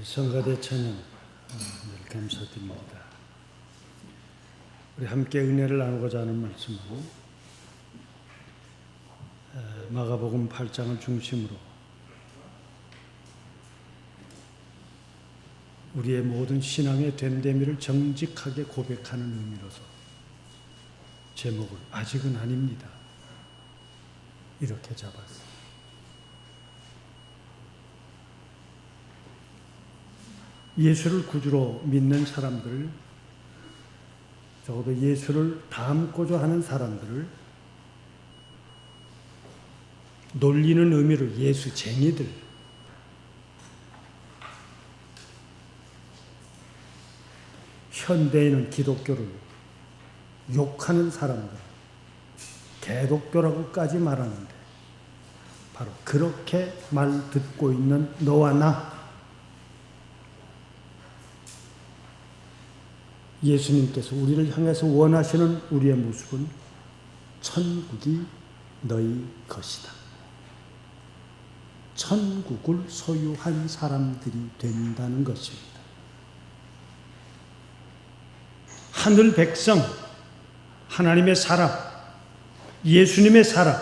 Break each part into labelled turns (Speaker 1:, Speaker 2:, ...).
Speaker 1: 성가대 찬양 늘 감사드립니다. 우리 함께 은혜를 나누고자 하는 말씀은 마가복음 8장을 중심으로 우리의 모든 신앙의 됨됨이를 정직하게 고백하는 의미로서 제목을 아직은 아닙니다 이렇게 잡았습니다. 예수를 구주로 믿는 사람들, 적어도 예수를 닮고자 하는 사람들을 놀리는 의미로 예수쟁이들, 현대인은 기독교를 욕하는 사람들, 개독교라고까지 말하는데 바로 그렇게 말 듣고 있는 너와 나, 예수님께서 우리를 향해서 원하시는 우리의 모습은 천국이 너희 것이다. 천국을 소유한 사람들이 된다는 것입니다. 하늘 백성, 하나님의 사람, 예수님의 사람,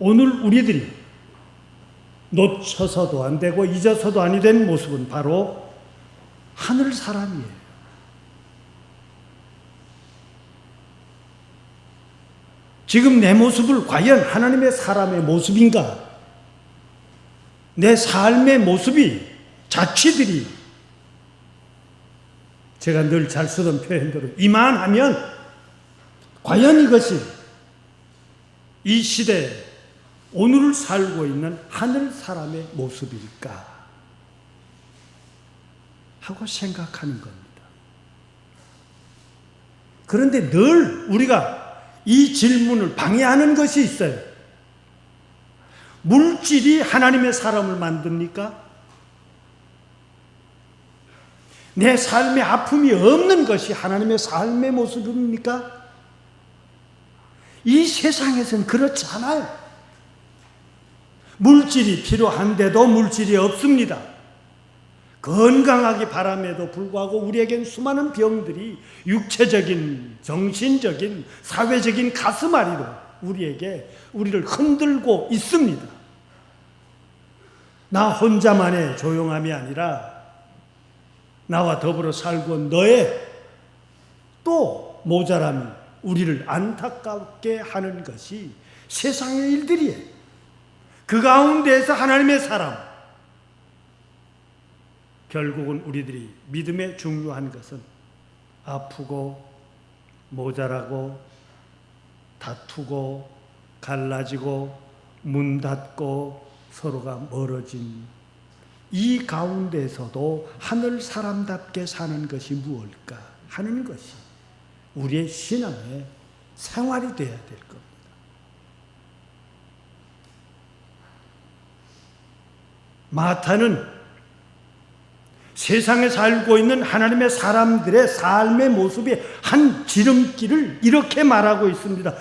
Speaker 1: 오늘 우리들이 놓쳐서도 안 되고 잊어서도 아니 된 모습은 바로 하늘 사람이에요. 지금 내 모습을 과연 하나님의 사람의 모습인가? 내 삶의 모습이, 자취들이 제가 늘 잘 쓰던 표현대로 이만하면 과연 이것이 이 시대에 오늘을 살고 있는 하늘 사람의 모습일까? 하고 생각하는 겁니다. 그런데 늘 우리가 이 질문을 방해하는 것이 있어요. 물질이 하나님의 사람을 만듭니까? 내 삶에 아픔이 없는 것이 하나님의 삶의 모습입니까? 이 세상에서는 그렇지 않아요. 물질이 필요한데도 물질이 없습니다. 건강하기 바람에도 불구하고 우리에겐 수많은 병들이 육체적인, 정신적인, 사회적인 가슴앓이로 우리를 흔들고 있습니다. 나 혼자만의 조용함이 아니라 나와 더불어 살고 너의 또 모자람이 우리를 안타깝게 하는 것이 세상의 일들이에요. 그 가운데에서 하나님의 사람, 결국은 우리들이 믿음에 중요한 것은 아프고 모자라고 다투고 갈라지고 문 닫고 서로가 멀어진 이 가운데서도 하늘 사람답게 사는 것이 무엇일까 하는 것이 우리의 신앙의 생활이 되어야 될 겁니다. 마타는 세상에 살고 있는 하나님의 사람들의 삶의 모습의 한 지름길을 이렇게 말하고 있습니다.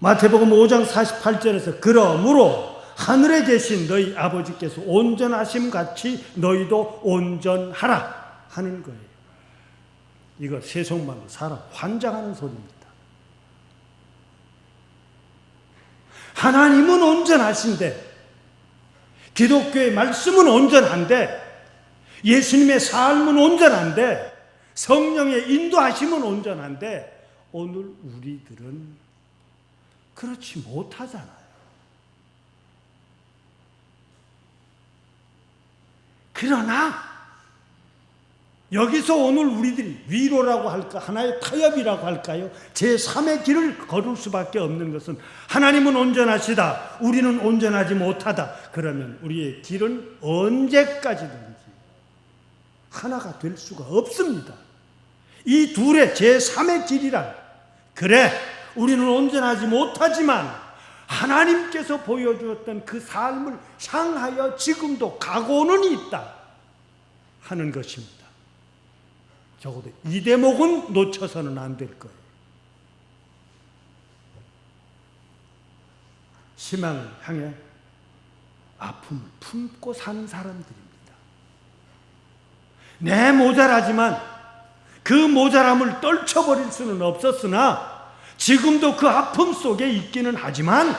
Speaker 1: 마태복음 5장 48절에서 그러므로 하늘에 계신 너희 아버지께서 온전하심 같이 너희도 온전하라 하는 거예요. 이거 세속말로 사람 환장하는 소리입니다. 하나님은 온전하신데, 기독교의 말씀은 온전한데, 예수님의 삶은 온전한데, 성령의 인도하심은 온전한데, 오늘 우리들은 그렇지 못하잖아요. 그러나 여기서 오늘 우리들이 위로라고 할까, 하나의 타협이라고 할까요? 제3의 길을 걸을 수밖에 없는 것은 하나님은 온전하시다, 우리는 온전하지 못하다. 그러면 우리의 길은 언제까지든지 하나가 될 수가 없습니다. 이 둘의 제3의 길이란, 그래 우리는 온전하지 못하지만 하나님께서 보여주었던 그 삶을 향하여 지금도 각오는 있다 하는 것입니다. 적어도 이 대목은 놓쳐서는 안 될 거예요. 희망을 향해 아픔을 품고 사는 사람들입니다. 내 모자라지만 그 모자람을 떨쳐버릴 수는 없었으나 지금도 그 아픔 속에 있기는 하지만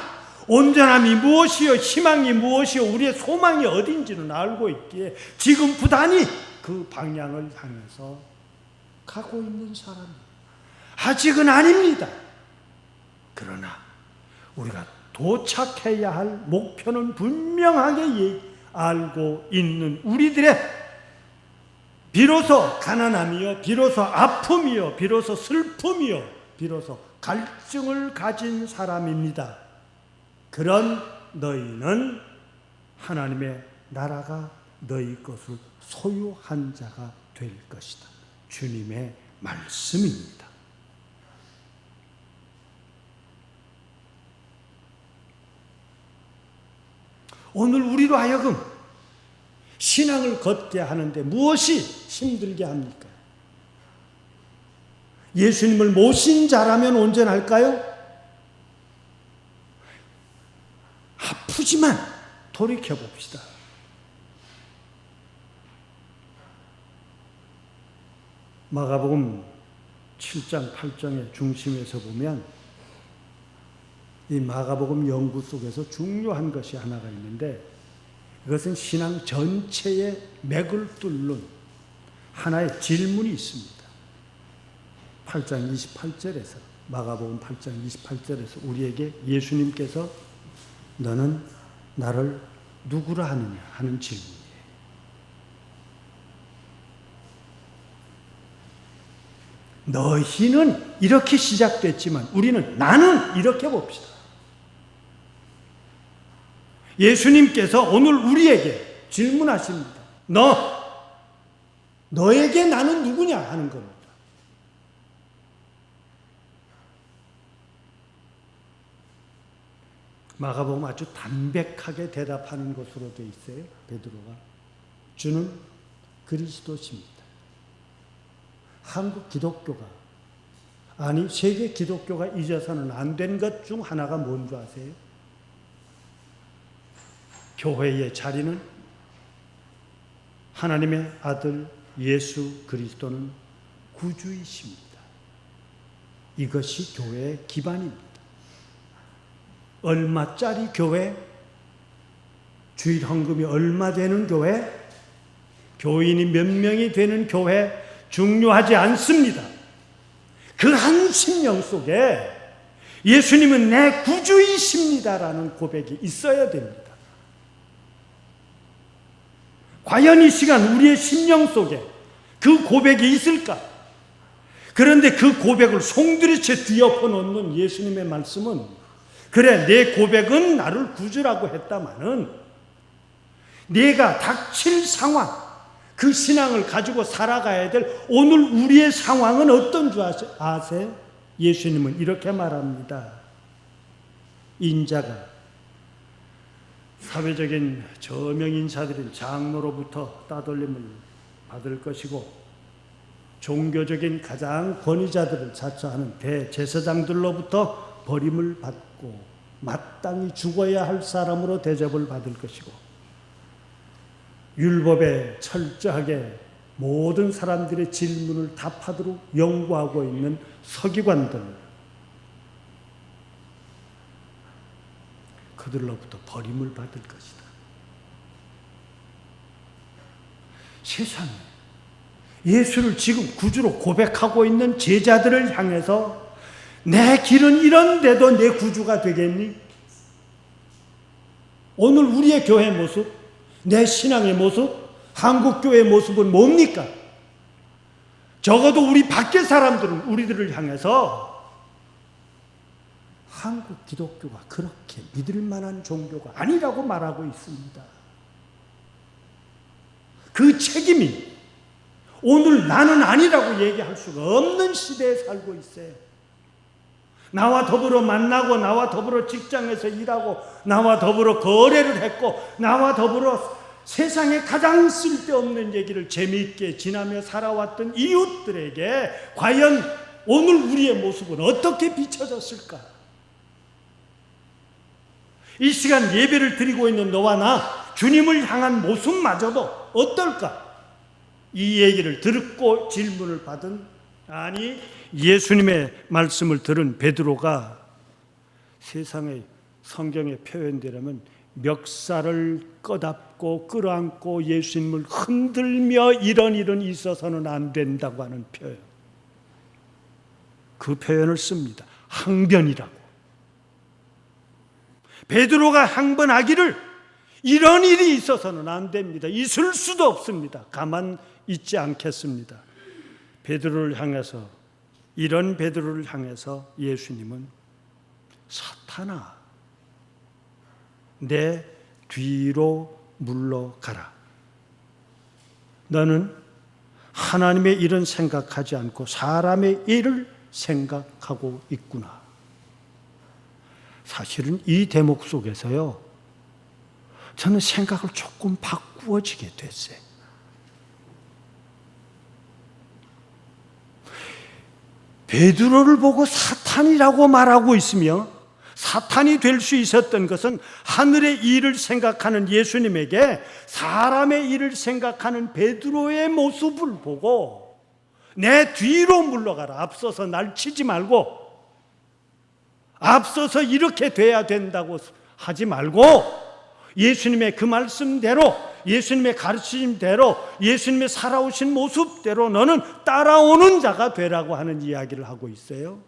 Speaker 1: 온전함이 무엇이요, 희망이 무엇이요, 우리의 소망이 어딘지는 알고 있기에 지금 부단히 그 방향을 향해서 가고 있는 사람이에요. 아직은 아닙니다. 그러나 우리가 도착해야 할 목표는 분명하게 알고 있는 우리들의 비로소 가난함이요, 비로소 아픔이요, 비로소 슬픔이요, 비로소 갈증을 가진 사람입니다. 그런 너희는 하나님의 나라가 너희 것을 소유한 자가 될 것이다. 주님의 말씀입니다. 오늘 우리로 하여금 신앙을 걷게 하는데 무엇이 힘들게 합니까? 예수님을 모신 자라면 온전할까요? 아프지만 돌이켜봅시다. 마가복음 7장 8장의 중심에서 보면 이 마가복음 연구 속에서 중요한 것이 하나가 있는데 이것은 신앙 전체의 맥을 뚫는 하나의 질문이 있습니다. 8장 28절에서 마가복음 8장 28절에서 우리에게 예수님께서 너는 나를 누구라 하느냐 하는 질문이에요. 너희는 이렇게 시작됐지만 우리는 나는 이렇게 봅시다. 예수님께서 오늘 우리에게 질문하십니다. 너에게 나는 누구냐 하는 겁니다. 마가복음 아주 담백하게 대답하는 것으로 되어 있어요. 베드로가 주는 그리스도십니다. 한국 기독교가 아니 세계 기독교가 잊어서는 안 된 것 중 하나가 뭔지 아세요? 교회의 자리는 하나님의 아들 예수 그리스도는 구주이십니다. 이것이 교회의 기반입니다. 얼마짜리 교회? 주일 헌금이 얼마 되는 교회? 교인이 몇 명이 되는 교회? 중요하지 않습니다. 그 한 심령 속에 예수님은 내 구주이십니다라는 고백이 있어야 됩니다. 과연 이 시간 우리의 심령 속에 그 고백이 있을까? 그런데 그 고백을 송두리째 뒤엎어 놓는 예수님의 말씀은 그래 내 고백은 나를 구주라고 했다마는 내가 닥칠 상황 그 신앙을 가지고 살아가야 될 오늘 우리의 상황은 어떤 줄 아세요? 예수님은 이렇게 말합니다. 인자가 사회적인 저명 인사들인 장로로부터 따돌림을 받을 것이고 종교적인 가장 권위자들을 자처하는 대제사장들로부터 버림을 받고 마땅히 죽어야 할 사람으로 대접을 받을 것이고 율법에 철저하게 모든 사람들의 질문을 답하도록 연구하고 있는 서기관들 그들로부터 버림을 받을 것이다. 세상에 예수를 지금 구주로 고백하고 있는 제자들을 향해서 내 길은 이런데도 내 구주가 되겠니? 오늘 우리의 교회 모습, 내 신앙의 모습, 한국교회의 모습은 뭡니까? 적어도 우리 밖의 사람들은 우리들을 향해서 한국 기독교가 그렇게 믿을 만한 종교가 아니라고 말하고 있습니다. 그 책임이 오늘 나는 아니라고 얘기할 수가 없는 시대에 살고 있어요. 나와 더불어 만나고 나와 더불어 직장에서 일하고 나와 더불어 거래를 했고 나와 더불어 세상에 가장 쓸데없는 얘기를 재미있게 지나며 살아왔던 이웃들에게 과연 오늘 우리의 모습은 어떻게 비춰졌을까? 이 시간 예배를 드리고 있는 너와 나 주님을 향한 모습마저도 어떨까? 이 얘기를 듣고 질문을 받은, 아니 예수님의 말씀을 들은 베드로가 세상의 성경에 표현되려면 멱살을 꺼잡고 끌어안고 예수님을 흔들며 이런 일은 있어서는 안 된다고 하는 표현, 그 표현을 씁니다. 항변이라고. 베드로가 항변하기를 이런 일이 있어서는 안 됩니다. 있을 수도 없습니다. 가만 있지 않겠습니다. 베드로를 향해서, 이런 베드로를 향해서 예수님은 사탄아, 내 뒤로 물러가라. 너는 하나님의 일은 생각하지 않고 사람의 일을 생각하고 있구나. 사실은 이 대목 속에서요, 저는 생각을 조금 바꾸어지게 됐어요. 베드로를 보고 사탄이라고 말하고 있으며, 사탄이 될 수 있었던 것은 하늘의 일을 생각하는 예수님에게 사람의 일을 생각하는 베드로의 모습을 보고 내 뒤로 물러가라, 앞서서 날 치지 말고, 앞서서 이렇게 돼야 된다고 하지 말고, 예수님의 그 말씀대로, 예수님의 가르침대로, 예수님의 살아오신 모습대로 너는 따라오는 자가 되라고 하는 이야기를 하고 있어요.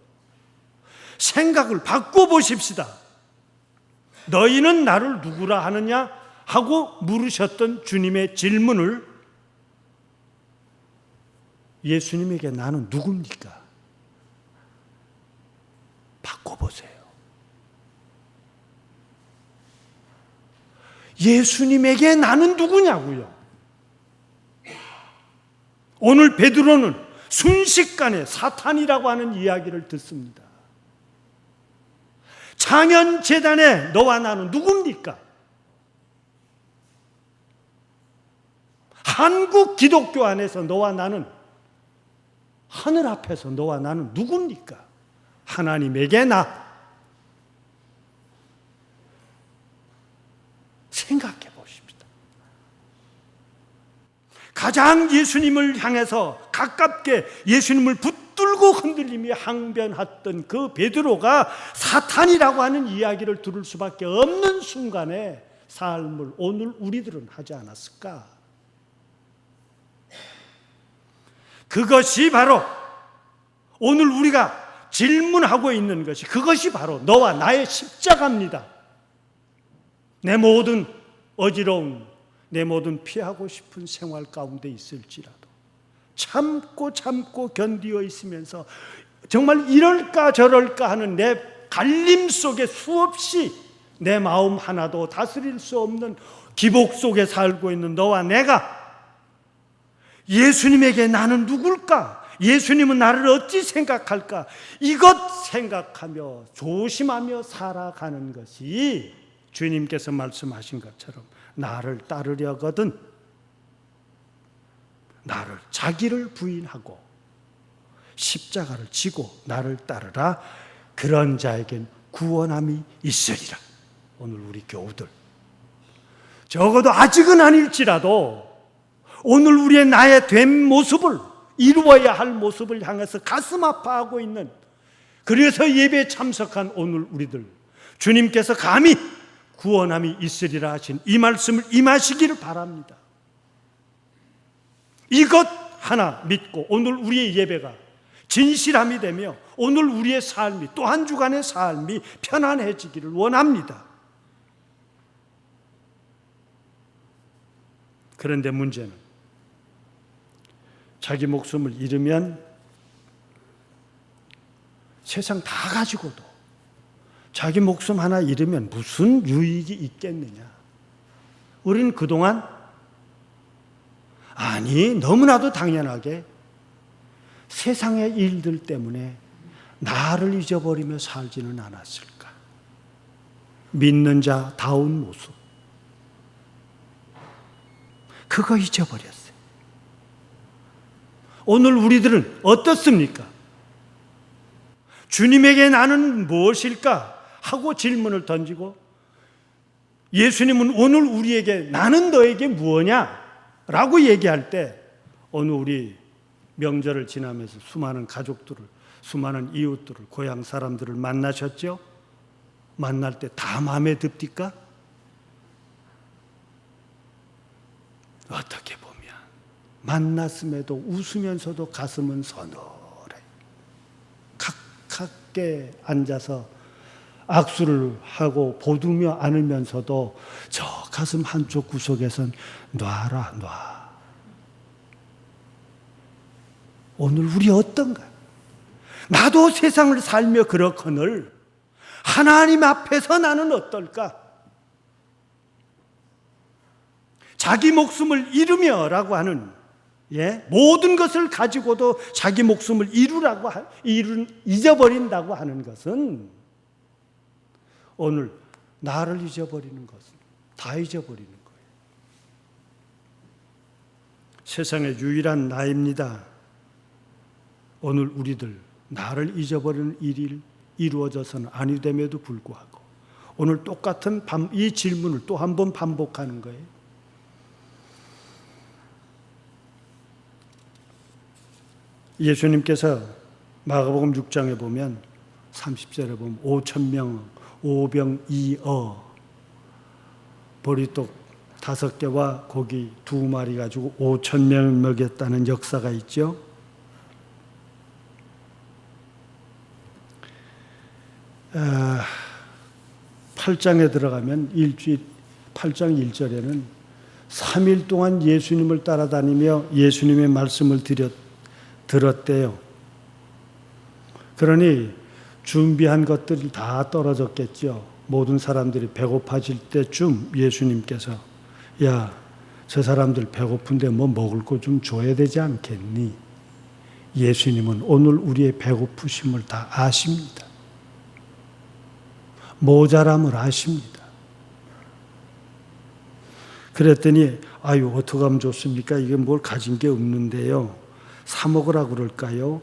Speaker 1: 생각을 바꿔보십시다. 너희는 나를 누구라 하느냐 하고 물으셨던 주님의 질문을 예수님에게 나는 누굽니까? 바꿔보세요. 예수님에게 나는 누구냐고요. 오늘 베드로는 순식간에 사탄이라고 하는 이야기를 듣습니다. 창현재단에 너와 나는 누굽니까? 한국 기독교 안에서 너와 나는, 하늘 앞에서 너와 나는 누굽니까? 하나님에게 나. 생각해 보십시다. 가장 예수님을 향해서 가깝게 예수님을 붙들고 흔들리며 항변했던 그 베드로가 사탄이라고 하는 이야기를 들을 수밖에 없는 순간에 삶을 오늘 우리들은 하지 않았을까? 그것이 바로 오늘 우리가 질문하고 있는 것이, 그것이 바로 너와 나의 십자가입니다. 내 모든 어지러움, 내 모든 피하고 싶은 생활 가운데 있을지라도 참고 견디어 있으면서 정말 이럴까 저럴까 하는 내 갈림 속에 수없이 내 마음 하나도 다스릴 수 없는 기복 속에 살고 있는 너와 내가 예수님에게 나는 누굴까? 예수님은 나를 어찌 생각할까? 이것 생각하며 조심하며 살아가는 것이 주님께서 말씀하신 것처럼 나를 따르려거든 나를, 자기를 부인하고 십자가를 지고 나를 따르라. 그런 자에겐 구원함이 있으리라. 오늘 우리 교우들, 적어도 아직은 아닐지라도 오늘 우리의 나의 된 모습을, 이루어야 할 모습을 향해서 가슴 아파하고 있는, 그래서 예배에 참석한 오늘 우리들, 주님께서 감히 구원함이 있으리라 하신 이 말씀을 임하시기를 바랍니다. 이것 하나 믿고 오늘 우리의 예배가 진실함이 되며 오늘 우리의 삶이, 또 한 주간의 삶이 편안해지기를 원합니다. 그런데 문제는 자기 목숨을 잃으면 세상 다 가지고도 자기 목숨 하나 잃으면 무슨 유익이 있겠느냐. 우리는 그동안 너무나도 당연하게 세상의 일들 때문에 나를 잊어버리며 살지는 않았을까. 믿는 자다운 모습, 그거 잊어버렸어요. 오늘 우리들은 어떻습니까? 주님에게 나는 무엇일까 하고 질문을 던지고, 예수님은 오늘 우리에게 나는 너에게 무엇냐 라고 얘기할 때 오늘 우리 명절을 지나면서 수많은 가족들을, 수많은 이웃들을, 고향 사람들을 만나셨죠? 만날 때 다 마음에 듭니까? 어떻게 보면 만났음에도 웃으면서도 가슴은 서늘해. 가깝게 앉아서 악수를 하고 보듬며 안으면서도 저 가슴 한쪽 구석에선 놔라 놔. 오늘 우리 어떤가? 나도 세상을 살며 그렇거늘 하나님 앞에서 나는 어떨까? 자기 목숨을 잃으며 라고 하는, 모든 것을 가지고도 자기 목숨을 잊어버린다고 하는 것은 오늘 나를 잊어버리는 것은 다 잊어버리는 거예요. 세상의 유일한 나입니다. 오늘 우리들 나를 잊어버리는 일이 이루어져서는 아니 됨에도 불구하고 오늘 똑같은 이 질문을 또 한 번 반복하는 거예요. 예수님께서 마가복음 6장에 보면 30절에 보면 5,000명 오병이어 보리떡 5개와 고기 2마리 가지고 5,000명을 먹였다는 역사가 있죠. 8장에 들어가면 8장 1절에는 3일 동안 예수님을 따라다니며 예수님의 말씀을 들었대요. 그러니 준비한 것들이 다 떨어졌겠죠. 모든 사람들이 배고파질 때쯤 예수님께서 야, 저 사람들 배고픈데 뭐 먹을 거 좀 줘야 되지 않겠니? 예수님은 오늘 우리의 배고프심을 다 아십니다. 모자람을 아십니다. 그랬더니 아유 어떻게 하면 좋습니까? 이게 뭘 가진 게 없는데요. 사 먹으라고 그럴까요?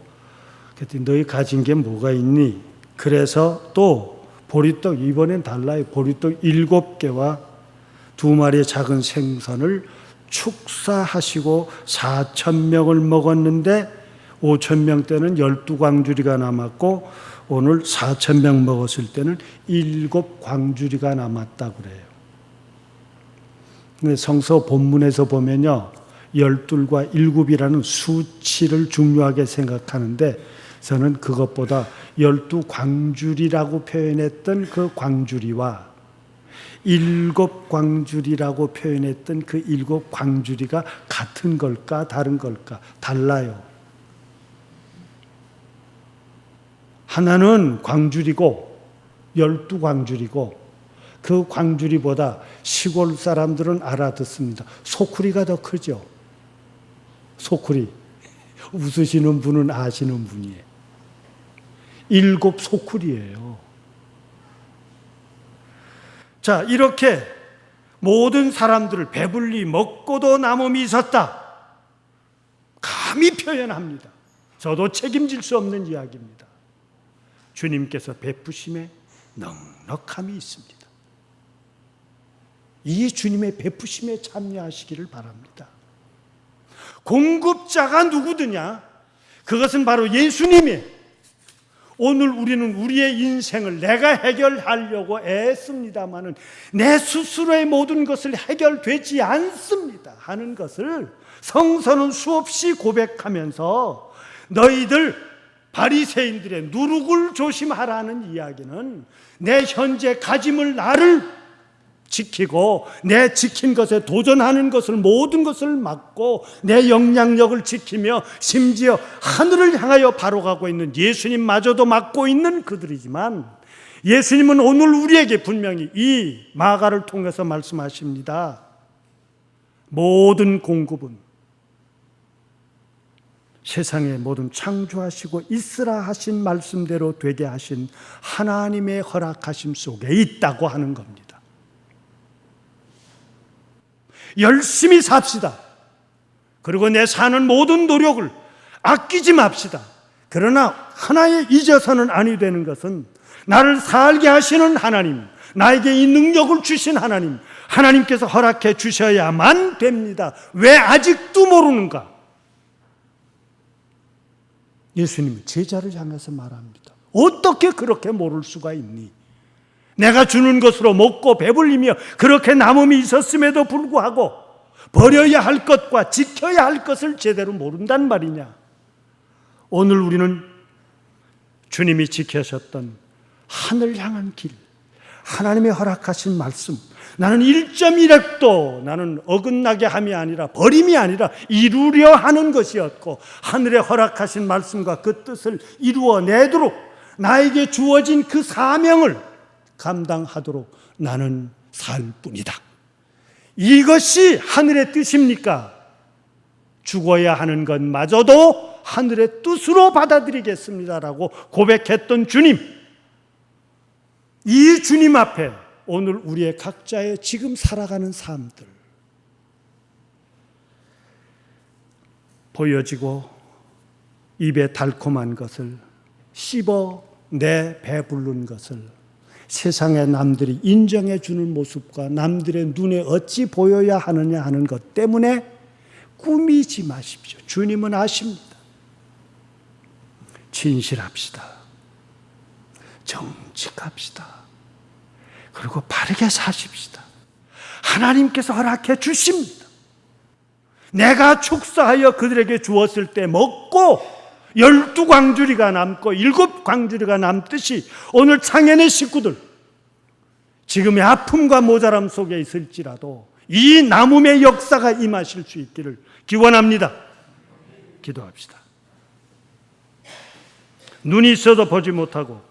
Speaker 1: 그랬더니 너희 가진 게 뭐가 있니? 그래서 또 보리떡, 이번엔 달라요. 보리떡 7개와 2마리의 작은 생선을 축사하시고 4,000명을 먹었는데 5,000명 때는 12광주리가 남았고 오늘 4,000명 먹었을 때는 7광주리가 남았다고 그래요. 근데 성서 본문에서 보면요. 12과 7이라는 수치를 중요하게 생각하는데 저는 그것보다 12광주리라고 표현했던 그 광주리와 7광주리라고 표현했던 그 7광주리가 같은 걸까 다른 걸까? 달라요. 하나는 광주리고 12광주리고 그 광주리보다 시골 사람들은 알아듣습니다. 소쿠리가 더 크죠. 소쿠리. 웃으시는 분은 아시는 분이에요. 7 소쿠리예요. 자, 이렇게 모든 사람들을 배불리 먹고도 남음이 있었다. 감히 표현합니다. 저도 책임질 수 없는 이야기입니다. 주님께서 베푸심에 넉넉함이 있습니다. 이 주님의 베푸심에 참여하시기를 바랍니다. 공급자가 누구드냐? 그것은 바로 예수님이에요. 오늘 우리는 우리의 인생을 내가 해결하려고 애씁니다마는 내 스스로의 모든 것을 해결되지 않습니다 하는 것을 성서는 수없이 고백하면서 너희들 바리새인들의 누룩을 조심하라는 이야기는 내 현재 가짐을 나를 지키고 내 지킨 것에 도전하는 것을 모든 것을 막고 내 영향력을 지키며 심지어 하늘을 향하여 바로 가고 있는 예수님마저도 막고 있는 그들이지만 예수님은 오늘 우리에게 분명히 이 마가를 통해서 말씀하십니다. 모든 공급은 세상의 모든 창조하시고 있으라 하신 말씀대로 되게 하신 하나님의 허락하심 속에 있다고 하는 겁니다. 열심히 삽시다. 그리고 내 사는 모든 노력을 아끼지 맙시다. 그러나 하나에 잊어서는 아니 되는 것은 나를 살게 하시는 하나님, 나에게 이 능력을 주신 하나님께서 허락해 주셔야만 됩니다. 왜 아직도 모르는가? 예수님은 제자를 향해서 말합니다. 어떻게 그렇게 모를 수가 있니? 내가 주는 것으로 먹고 배불리며 그렇게 남음이 있었음에도 불구하고 버려야 할 것과 지켜야 할 것을 제대로 모른단 말이냐? 오늘 우리는 주님이 지키셨던 하늘 향한 길, 하나님의 허락하신 말씀, 나는 1.1핵도 나는 어긋나게 함이 아니라 버림이 아니라 이루려 하는 것이었고, 하늘의 허락하신 말씀과 그 뜻을 이루어내도록 나에게 주어진 그 사명을 감당하도록 나는 살 뿐이다. 이것이 하늘의 뜻입니까? 죽어야 하는 것마저도 하늘의 뜻으로 받아들이겠습니다라고 고백했던 주님, 이 주님 앞에 오늘 우리의 각자의 지금 살아가는 삶들, 보여지고 입에 달콤한 것을 씹어 내 배부른 것을 세상의 남들이 인정해 주는 모습과 남들의 눈에 어찌 보여야 하느냐 하는 것 때문에 꾸미지 마십시오. 주님은 아십니다. 진실합시다. 정직합시다. 그리고 바르게 사십시다. 하나님께서 허락해 주십니다. 내가 축사하여 그들에게 주었을 때 먹고 12광주리가 남고 7광주리가 남듯이 오늘 창현의 식구들 지금의 아픔과 모자람 속에 있을지라도 이 남음의 역사가 임하실 수 있기를 기원합니다. 기도합시다. 눈이 있어도 보지 못하고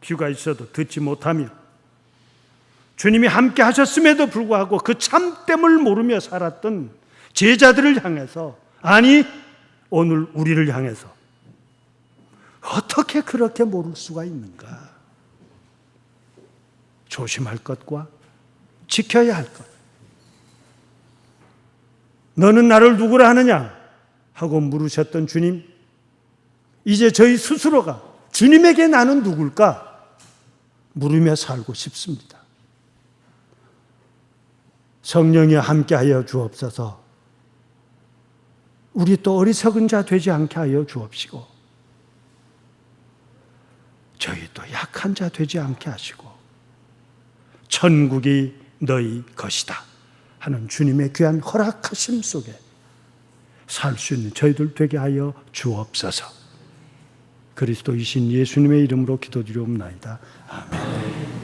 Speaker 1: 귀가 있어도 듣지 못하며 주님이 함께 하셨음에도 불구하고 그 참됨을 모르며 살았던 제자들을 향해서, 아니 오늘 우리를 향해서 어떻게 그렇게 모를 수가 있는가? 조심할 것과 지켜야 할 것. 너는 나를 누구라 하느냐? 하고 물으셨던 주님, 이제 저희 스스로가 주님에게 나는 누굴까? 물으며 살고 싶습니다. 성령이 함께하여 주옵소서. 우리 또 어리석은 자 되지 않게 하여 주옵시고, 저희 또 약한 자 되지 않게 하시고, 천국이 너희 것이다 하는 주님의 귀한 허락하심 속에 살 수 있는 저희들 되게 하여 주옵소서. 그리스도이신 예수님의 이름으로 기도드리옵나이다. 아멘.